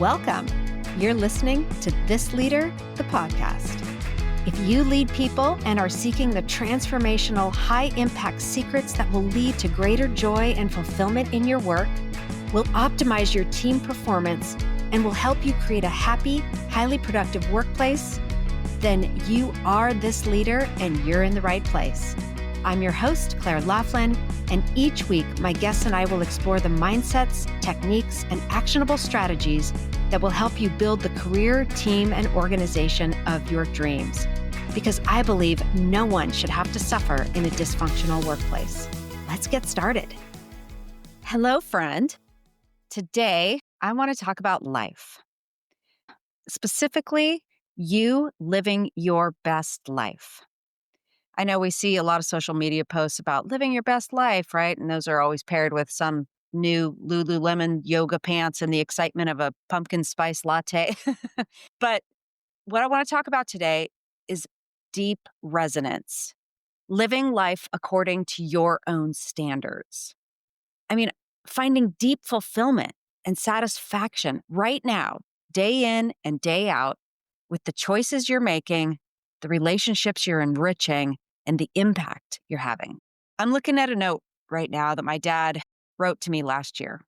Welcome. You're listening to This Leader, the podcast. If you lead people and are seeking the transformational, high-impact secrets that will lead to greater joy and fulfillment in your work, will optimize your team performance, and will help you create a happy, highly productive workplace, then you are this leader and you're in the right place. I'm your host, Claire Laughlin, and each week my guests and I will explore the mindsets, techniques, and actionable strategies that will help you build the career, team, and organization of your dreams. Because I believe no one should have to suffer in a dysfunctional workplace. Let's get started. Hello, friend. Today, I want to talk about life. Specifically, you living your best life. I know we see a lot of social media posts about living your best life, right? And those are always paired with some new Lululemon yoga pants and the excitement of a pumpkin spice latte. But what I want to talk about today is deep resonance, living life according to your own standards. I mean, finding deep fulfillment and satisfaction right now, day in and day out, with the choices you're making, the relationships you're enriching, and the impact you're having. I'm looking at a note right now that my dad wrote to me last year.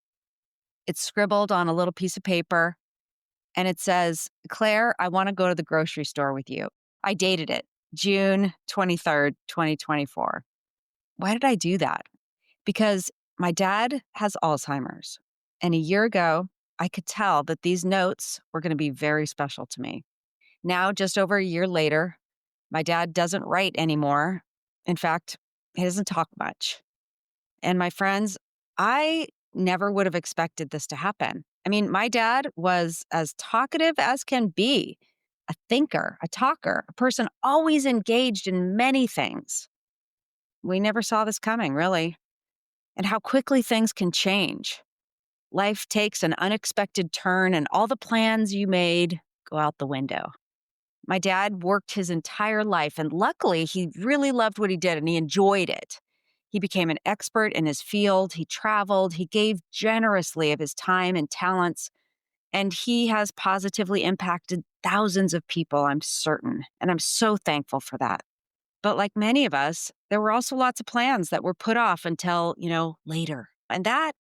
It's scribbled on a little piece of paper, and it says, "Claire, I want to go to the grocery store with you." I dated it, June 23rd, 2024. Why did I do that? Because my dad has Alzheimer's, and a year ago, I could tell that these notes were going to be very special to me. Now, just over a year later, my dad doesn't write anymore. In fact, he doesn't talk much. And my friends, I never would have expected this to happen. I mean, my dad was as talkative as can be, a thinker, a talker, a person always engaged in many things. We never saw this coming, really. And how quickly things can change. Life takes an unexpected turn and all the plans you made go out the window. My dad worked his entire life, and luckily, he really loved what he did and he enjoyed it. He became an expert in his field. He traveled. He gave generously of his time and talents, and he has positively impacted thousands of people, I'm certain, and I'm so thankful for that. But like many of us, there were also lots of plans that were put off until, later, and that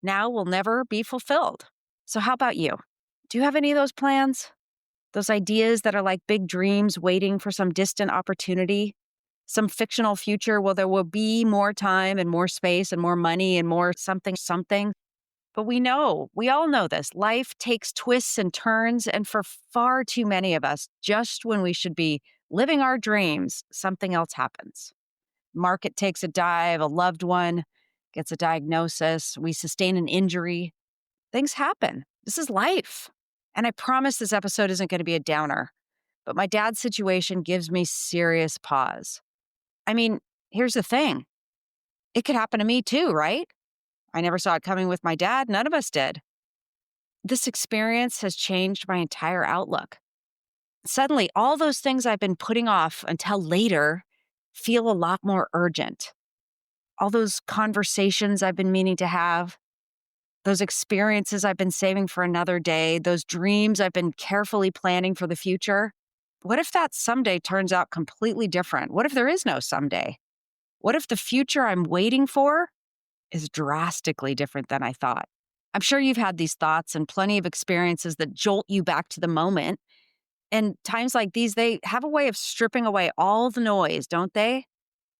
now will never be fulfilled. So how about you? Do you have any of those plans? Those ideas that are like big dreams waiting for some distant opportunity, some fictional future where there will be more time and more space and more money and more something. But we all know this. Life takes twists and turns, and for far too many of us, just when we should be living our dreams, something else happens. Market takes a dive, a loved one gets a diagnosis, we sustain an injury. Things happen. This is life. And I promise this episode isn't going to be a downer, but my dad's situation gives me serious pause. I mean, here's the thing. It could happen to me too, right? I never saw it coming with my dad. None of us did. This experience has changed my entire outlook. Suddenly, all those things I've been putting off until later feel a lot more urgent. All those conversations I've been meaning to have, those experiences I've been saving for another day, those dreams I've been carefully planning for the future. What if that someday turns out completely different? What if there is no someday? What if the future I'm waiting for is drastically different than I thought? I'm sure you've had these thoughts and plenty of experiences that jolt you back to the moment. And times like these, they have a way of stripping away all the noise, don't they?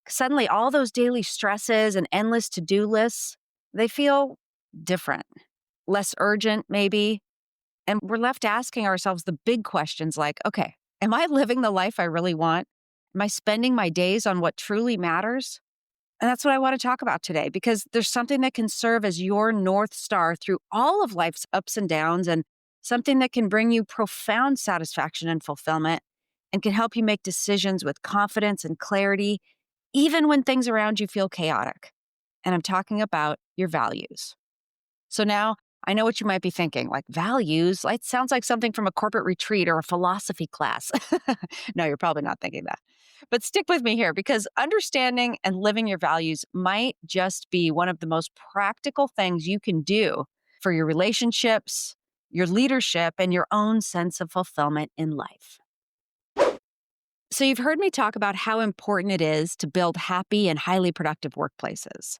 Suddenly, all those daily stresses and endless to-do lists, they feel different, less urgent maybe. And we're left asking ourselves the big questions like, okay, am I living the life I really want? Am I spending my days on what truly matters? And that's what I want to talk about today, because there's something that can serve as your North Star through all of life's ups and downs, and something that can bring you profound satisfaction and fulfillment and can help you make decisions with confidence and clarity, even when things around you feel chaotic. And I'm talking about your values. So now I know what you might be thinking, like values, it sounds like something from a corporate retreat or a philosophy class. No, you're probably not thinking that. But stick with me here, because understanding and living your values might just be one of the most practical things you can do for your relationships, your leadership, and your own sense of fulfillment in life. So, you've heard me talk about how important it is to build happy and highly productive workplaces.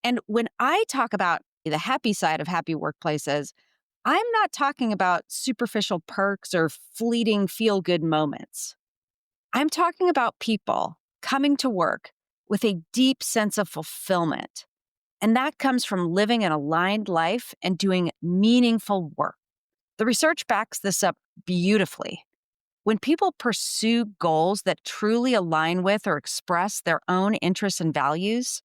And when I talk about the happy side of happy workplaces, I'm not talking about superficial perks or fleeting feel good moments. I'm talking about people coming to work with a deep sense of fulfillment. And that comes from living an aligned life and doing meaningful work. The research backs this up beautifully. When people pursue goals that truly align with or express their own interests and values,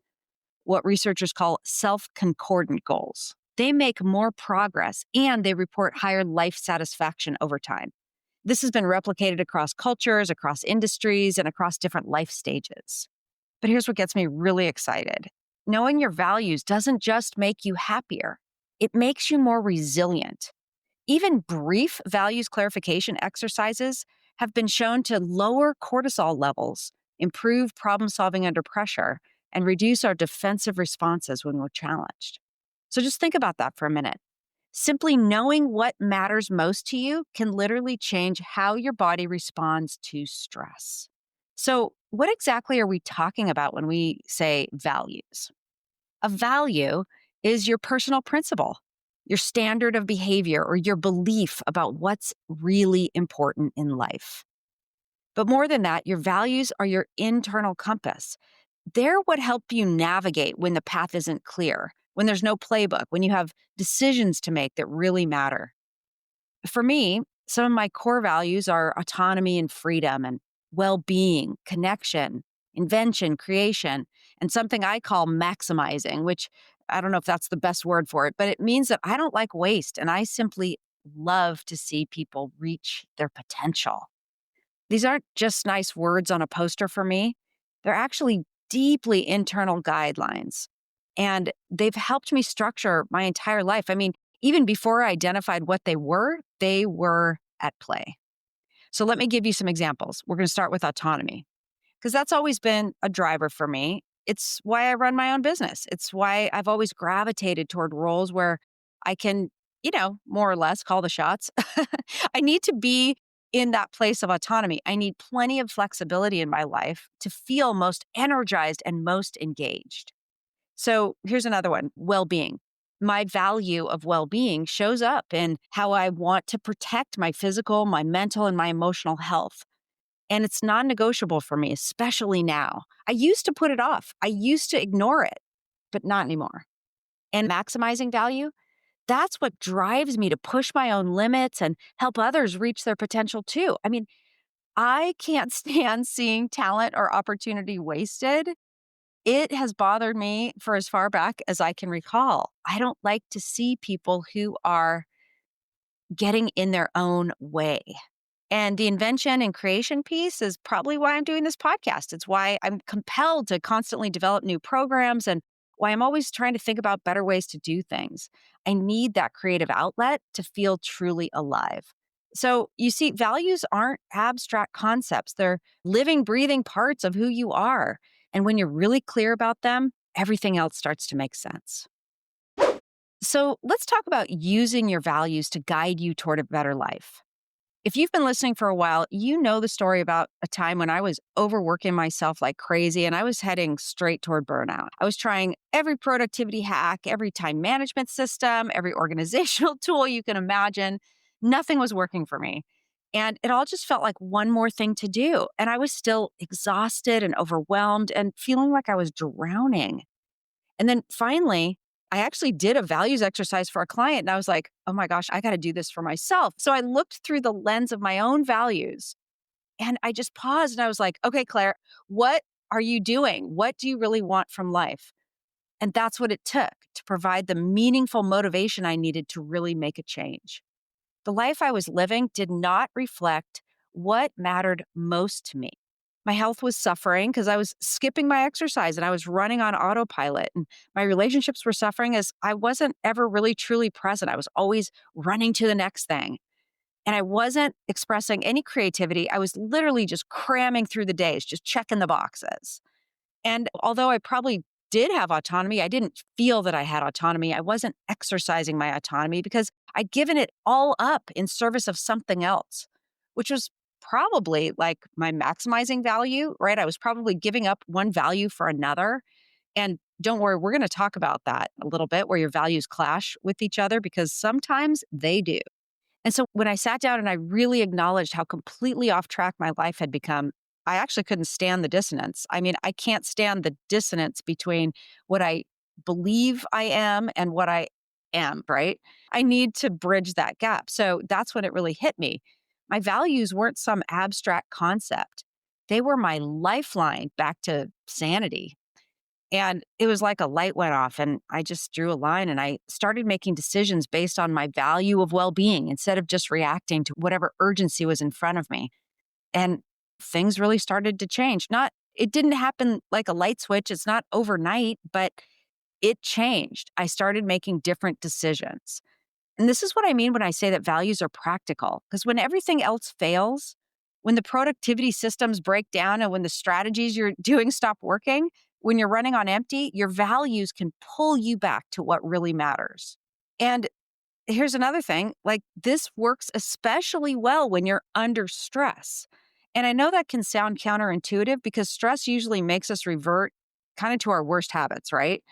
what researchers call self-concordant goals, they make more progress and they report higher life satisfaction over time. This has been replicated across cultures, across industries, and across different life stages. But here's what gets me really excited. Knowing your values doesn't just make you happier, it makes you more resilient. Even brief values clarification exercises have been shown to lower cortisol levels, improve problem solving under pressure, and reduce our defensive responses when we're challenged. So just think about that for a minute. Simply knowing what matters most to you can literally change how your body responds to stress. So, what exactly are we talking about when we say values? A value is your personal principle, your standard of behavior, or your belief about what's really important in life. But more than that, your values are your internal compass. They're what help you navigate when the path isn't clear, when there's no playbook, when you have decisions to make that really matter. For me, some of my core values are autonomy and freedom and well being, connection, invention, creation, and something I call maximizing, which I don't know if that's the best word for it, but it means that I don't like waste and I simply love to see people reach their potential. These aren't just nice words on a poster for me, they're actually deeply internal guidelines. And they've helped me structure my entire life. I mean, even before I identified what they were at play. So let me give you some examples. We're going to start with autonomy, because that's always been a driver for me. It's why I run my own business. It's why I've always gravitated toward roles where I can, more or less call the shots. I need to be in that place of autonomy. I need plenty of flexibility in my life to feel most energized and most engaged. So here's another one, well being. My value of well being shows up in how I want to protect my physical, my mental, and my emotional health. And it's non negotiable for me, especially now. I used to put it off, I used to ignore it, but not anymore. And maximizing value, that's what drives me to push my own limits and help others reach their potential too. I mean, I can't stand seeing talent or opportunity wasted. It has bothered me for as far back as I can recall. I don't like to see people who are getting in their own way. And the invention and creation piece is probably why I'm doing this podcast. It's why I'm compelled to constantly develop new programs and why I'm always trying to think about better ways to do things. I need that creative outlet to feel truly alive. So, you see, values aren't abstract concepts, they're living, breathing parts of who you are. And when you're really clear about them, everything else starts to make sense. So, let's talk about using your values to guide you toward a better life. If you've been listening for a while, you know the story about a time when I was overworking myself like crazy and I was heading straight toward burnout. I was trying every productivity hack, every time management system, every organizational tool you can imagine. Nothing was working for me. And it all just felt like one more thing to do. And I was still exhausted and overwhelmed and feeling like I was drowning. And then finally, I actually did a values exercise for a client and I was like, oh my gosh, I got to do this for myself. So I looked through the lens of my own values and I just paused and I was like, okay, Claire, what are you doing? What do you really want from life? And that's what it took to provide the meaningful motivation I needed to really make a change. The life I was living did not reflect what mattered most to me. My health was suffering because I was skipping my exercise and I was running on autopilot. And my relationships were suffering as I wasn't ever really truly present. I was always running to the next thing. And I wasn't expressing any creativity. I was literally just cramming through the days, just checking the boxes. And although I probably did have autonomy, I didn't feel that I had autonomy. I wasn't exercising my autonomy because I'd given it all up in service of something else, which was probably like my maximizing value, right? I was probably giving up one value for another. And don't worry, we're going to talk about that a little bit where your values clash with each other because sometimes they do. And so when I sat down and I really acknowledged how completely off track my life had become, I actually couldn't stand the dissonance. I mean, I can't stand the dissonance between what I believe I am and what I am, right? I need to bridge that gap. So that's when it really hit me. My values weren't some abstract concept, they were my lifeline back to sanity. And it was like a light went off, and I just drew a line and I started making decisions based on my value of well being instead of just reacting to whatever urgency was in front of me. And things really started to change. It didn't happen like a light switch, it's not overnight, but it changed. I started making different decisions. And this is what I mean when I say that values are practical, because when everything else fails, when the productivity systems break down and when the strategies you're doing stop working, when you're running on empty, your values can pull you back to what really matters. And here's another thing, like this works especially well when you're under stress. And I know that can sound counterintuitive because stress usually makes us revert kind of to our worst habits, right?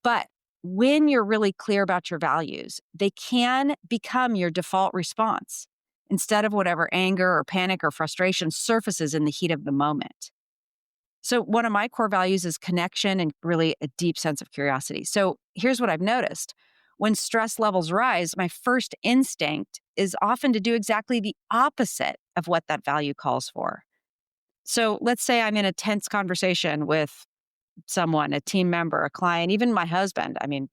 But when you're really clear about your values, they can become your default response instead of whatever anger or panic or frustration surfaces in the heat of the moment. So, one of my core values is connection and really a deep sense of curiosity. So, here's what I've noticed. When stress levels rise, my first instinct is often to do exactly the opposite of what that value calls for. So, let's say I'm in a tense conversation with someone, a team member, a client, even my husband. I mean,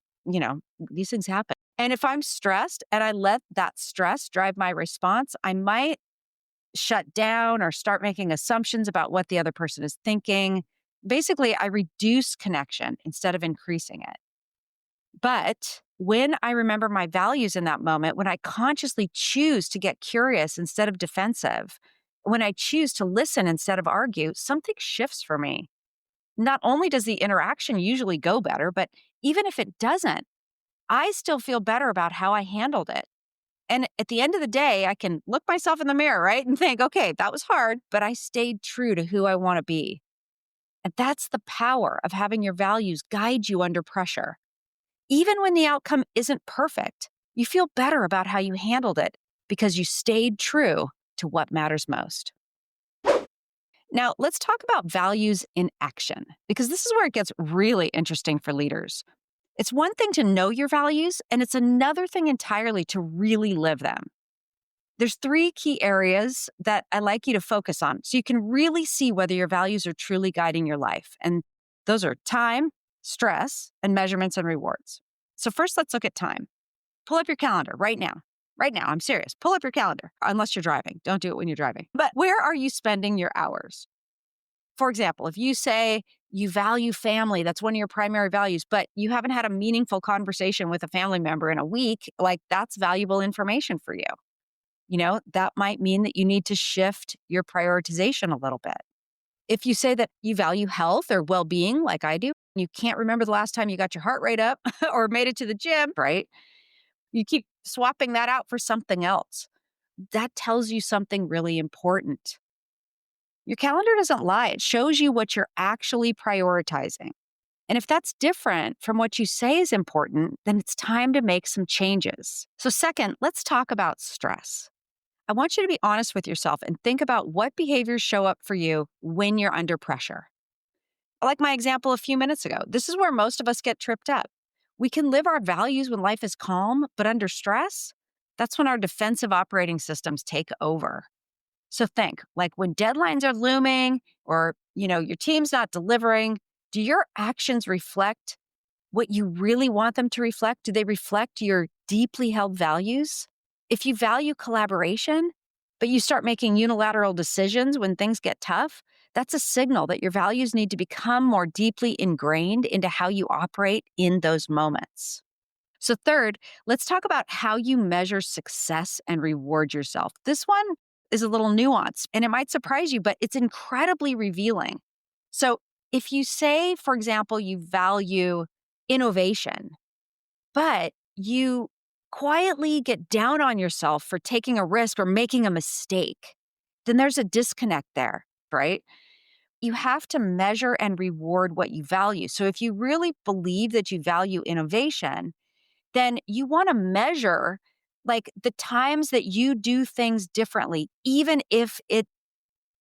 these things happen. And if I'm stressed and I let that stress drive my response, I might shut down or start making assumptions about what the other person is thinking. Basically, I reduce connection instead of increasing it. But when I remember my values in that moment, when I consciously choose to get curious instead of defensive, when I choose to listen instead of argue, something shifts for me. Not only does the interaction usually go better, but even if it doesn't, I still feel better about how I handled it. And at the end of the day, I can look myself in the mirror, right? And think, okay, that was hard, but I stayed true to who I want to be. And that's the power of having your values guide you under pressure. Even when the outcome isn't perfect, you feel better about how you handled it because you stayed true to what matters most. Now, let's talk about values in action, because this is where it gets really interesting for leaders. It's one thing to know your values, and it's another thing entirely to really live them. There's three key areas that I like you to focus on so you can really see whether your values are truly guiding your life. And those are time, stress, and measurements and rewards. So first, let's look at time. Pull up your calendar right now. Right now, I'm serious. Pull up your calendar, unless you're driving. Don't do it when you're driving. But where are you spending your hours? For example, if you say you value family, that's one of your primary values, but you haven't had a meaningful conversation with a family member in a week, like that's valuable information for you. That might mean that you need to shift your prioritization a little bit. If you say that you value health or well being, like I do, you can't remember the last time you got your heart rate up or made it to the gym, right? You keep swapping that out for something else. That tells you something really important. Your calendar doesn't lie, it shows you what you're actually prioritizing. And if that's different from what you say is important, then it's time to make some changes. So, second, let's talk about stress. I want you to be honest with yourself and think about what behaviors show up for you when you're under pressure. Like my example a few minutes ago, this is where most of us get tripped up. We can live our values when life is calm, but under stress, that's when our defensive operating systems take over. So think, like when deadlines are looming or, your team's not delivering, do your actions reflect what you really want them to reflect? Do they reflect your deeply held values? If you value collaboration, but you start making unilateral decisions when things get tough, that's a signal that your values need to become more deeply ingrained into how you operate in those moments. So, third, let's talk about how you measure success and reward yourself. This one is a little nuanced and it might surprise you, but it's incredibly revealing. So, If you say, for example, you value innovation, but you quietly get down on yourself for taking a risk or making a mistake, then there's a disconnect there, right? You have to measure and reward what you value. So if you really believe that you value innovation, then you want to measure like the times that you do things differently, even if it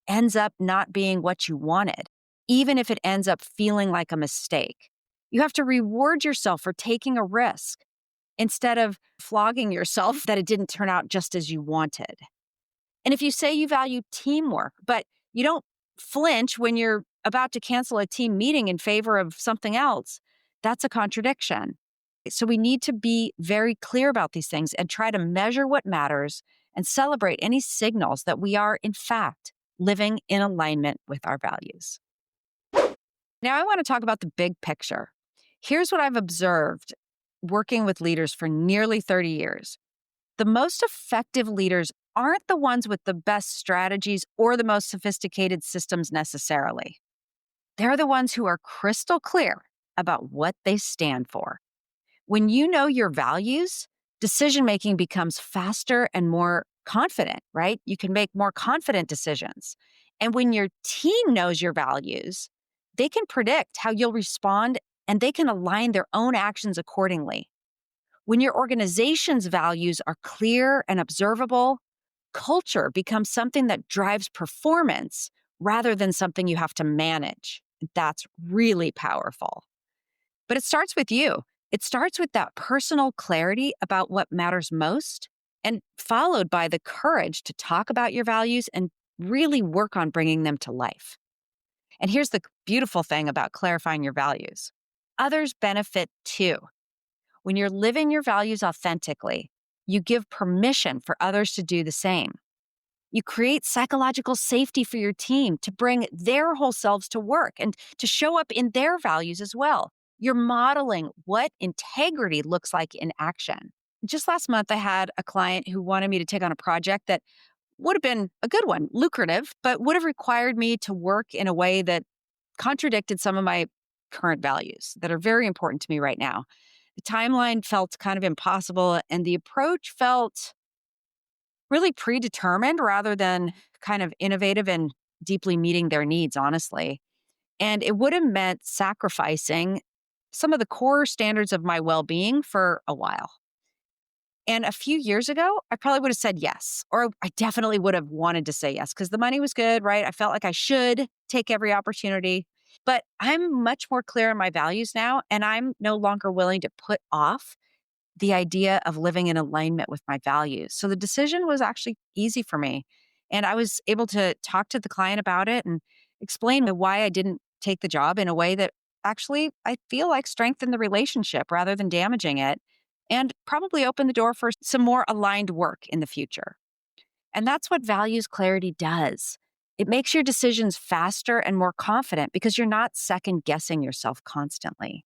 ends up not being what you wanted, even if it ends up feeling like a mistake. You have to reward yourself for taking a risk instead of flogging yourself that it didn't turn out just as you wanted. And if you say you value teamwork, but you don't flinch when you're about to cancel a team meeting in favor of something else, that's a contradiction. So we need to be very clear about these things and try to measure what matters and celebrate any signals that we are, in fact, living in alignment with our values. Now, I want to talk about the big picture. Here's what I've observed working with leaders for nearly 30 years. The most effective leaders aren't the ones with the best strategies or the most sophisticated systems necessarily. They're the ones who are crystal clear about what they stand for. When you know your values, decision making becomes faster and more confident, right? You can make more confident decisions. And when your team knows your values, they can predict how you'll respond and they can align their own actions accordingly. When your organization's values are clear and observable, culture becomes something that drives performance rather than something you have to manage. That's really powerful. But it starts with you. It starts with that personal clarity about what matters most and followed by the courage to talk about your values and really work on bringing them to life. And here's the beautiful thing about clarifying your values: others benefit too. When you're living your values authentically, you give permission for others to do the same. You create psychological safety for your team to bring their whole selves to work and to show up in their values as well. You're modeling what integrity looks like in action. Just last month, I had a client who wanted me to take on a project that would have been a good one, lucrative, but would have required me to work in a way that contradicted some of my current values that are very important to me right now. The timeline felt kind of impossible, and the approach felt really predetermined rather than kind of innovative and deeply meeting their needs, honestly. And it would have meant sacrificing some of the core standards of my well being for a while. And a few years ago, I probably would have said yes, or I definitely would have wanted to say yes because the money was good, right? I felt like I should take every opportunity. But I'm much more clear on my values now, and I'm no longer willing to put off the idea of living in alignment with my values. So the decision was actually easy for me. And I was able to talk to the client about it and explain why I didn't take the job in a way that actually I feel like strengthened the relationship rather than damaging it, and probably opened the door for some more aligned work in the future. And that's what values clarity does. It makes your decisions faster and more confident because you're not second guessing yourself constantly.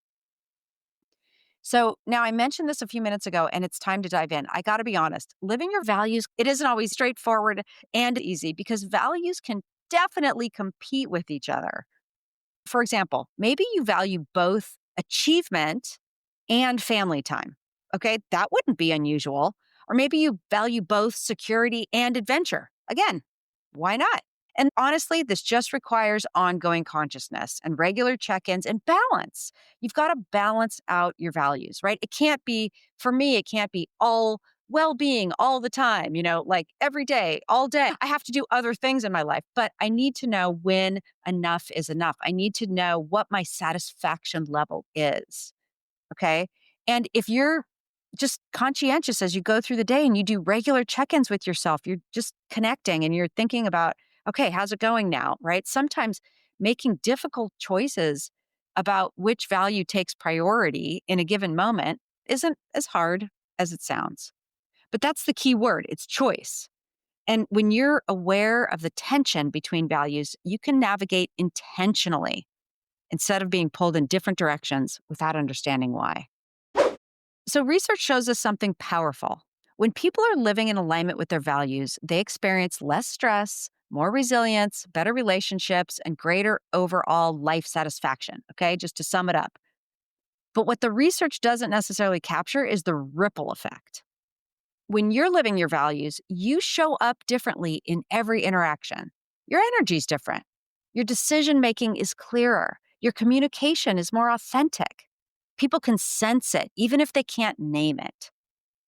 So now I mentioned this a few minutes ago, and it's time to dive in. I got to be honest, living your values, it isn't always straightforward and easy because values can definitely compete with each other. For example, maybe you value both achievement and family time. Okay, that wouldn't be unusual. Or maybe you value both security and adventure. Again, why not? And honestly, this just requires ongoing consciousness and regular check ins and balance. You've got to balance out your values, right? It can't be, for me, it can't be all well being all the time, like every day, all day. I have to do other things in my life, but I need to know when enough is enough. I need to know what my satisfaction level is. Okay. And if you're just conscientious as you go through the day and you do regular check ins with yourself, you're just connecting and you're thinking about, okay, how's it going now? Right. Sometimes making difficult choices about which value takes priority in a given moment isn't as hard as it sounds. But that's the key word, it's choice. And when you're aware of the tension between values, you can navigate intentionally instead of being pulled in different directions without understanding why. So, research shows us something powerful. When people are living in alignment with their values, they experience less stress, more resilience, better relationships, and greater overall life satisfaction. Okay, just to sum it up. But what the research doesn't necessarily capture is the ripple effect. When you're living your values, you show up differently in every interaction. Your energy's different. Your decision making is clearer. Your communication is more authentic. People can sense it, even if they can't name it.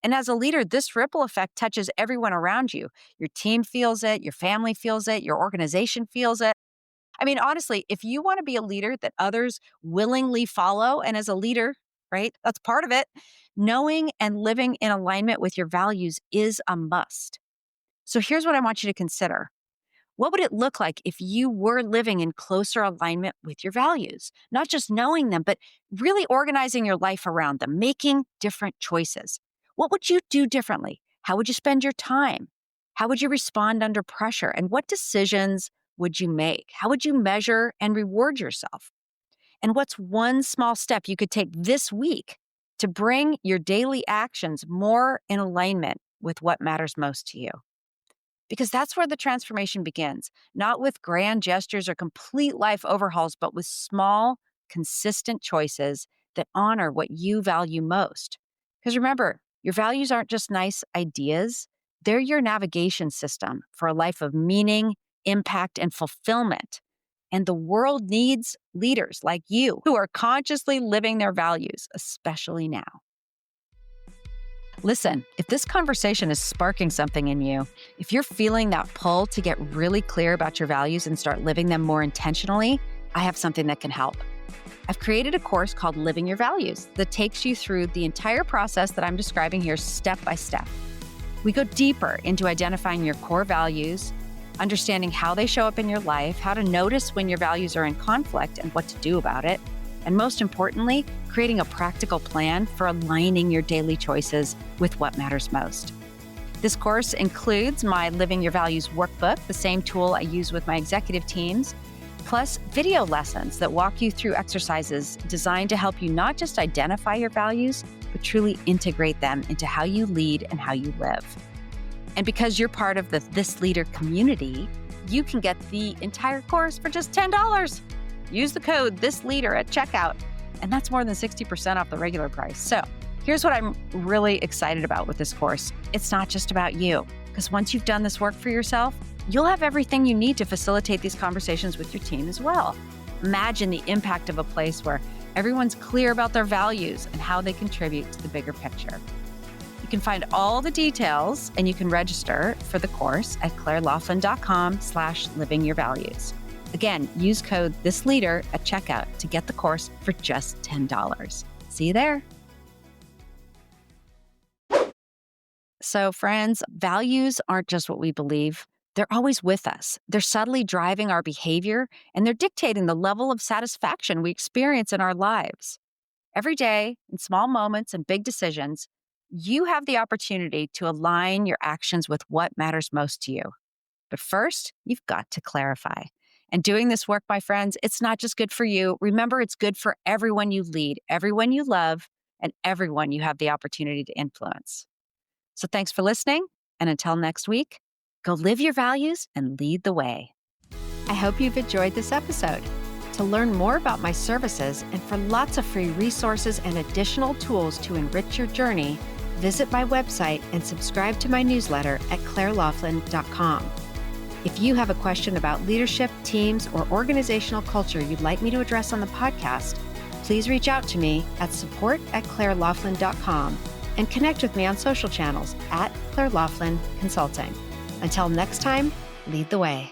And as a leader, this ripple effect touches everyone around you. Your team feels it, your family feels it, your organization feels it. I mean, honestly, if you want to be a leader that others willingly follow, and as a leader, right, that's part of it, knowing and living in alignment with your values is a must. So here's what I want you to consider. What would it look like if you were living in closer alignment with your values? Not just knowing them, but really organizing your life around them, making different choices. What would you do differently? How would you spend your time? How would you respond under pressure? And what decisions would you make? How would you measure and reward yourself? And what's one small step you could take this week to bring your daily actions more in alignment with what matters most to you? Because that's where the transformation begins, not with grand gestures or complete life overhauls, but with small, consistent choices that honor what you value most. Because remember, your values aren't just nice ideas, they're your navigation system for a life of meaning, impact, and fulfillment. And the world needs leaders like you who are consciously living their values, especially now. Listen, if this conversation is sparking something in you, if you're feeling that pull to get really clear about your values and start living them more intentionally, I have something that can help. I've created a course called Living Your Values that takes you through the entire process that I'm describing here step by step. We go deeper into identifying your core values, understanding how they show up in your life, how to notice when your values are in conflict and what to do about it, and most importantly, creating a practical plan for aligning your daily choices with what matters most. This course includes my Living Your Values workbook, the same tool I use with my executive teams, plus video lessons that walk you through exercises designed to help you not just identify your values, but truly integrate them into how you lead and how you live. And because you're part of the This Leader community, you can get the entire course for just $10. Use the code ThisLeader at checkout, and that's more than 60% off the regular price. So here's what I'm really excited about with this course. It's not just about you, because once you've done this work for yourself, you'll have everything you need to facilitate these conversations with your team as well. Imagine the impact of a place where everyone's clear about their values and how they contribute to the bigger picture. You can find all the details and you can register for the course at clairelaughlin.com/livingyourvalues. Again, use code ThisLeader at checkout to get the course for just $10. See you there. So friends, values aren't just what we believe. They're always with us. They're subtly driving our behavior, and they're dictating the level of satisfaction we experience in our lives. Every day, in small moments and big decisions, you have the opportunity to align your actions with what matters most to you. But first, you've got to clarify. And doing this work, my friends, it's not just good for you. Remember, it's good for everyone you lead, everyone you love, and everyone you have the opportunity to influence. So thanks for listening. And until next week, go live your values and lead the way. I hope you've enjoyed this episode. To learn more about my services and for lots of free resources and additional tools to enrich your journey, visit my website and subscribe to my newsletter at clairelaughlin.com. If you have a question about leadership, teams, or organizational culture you'd like me to address on the podcast, please reach out to me at support@clairelaughlin.com and connect with me on social channels @ClairLaughlin Consulting. Until next time, lead the way.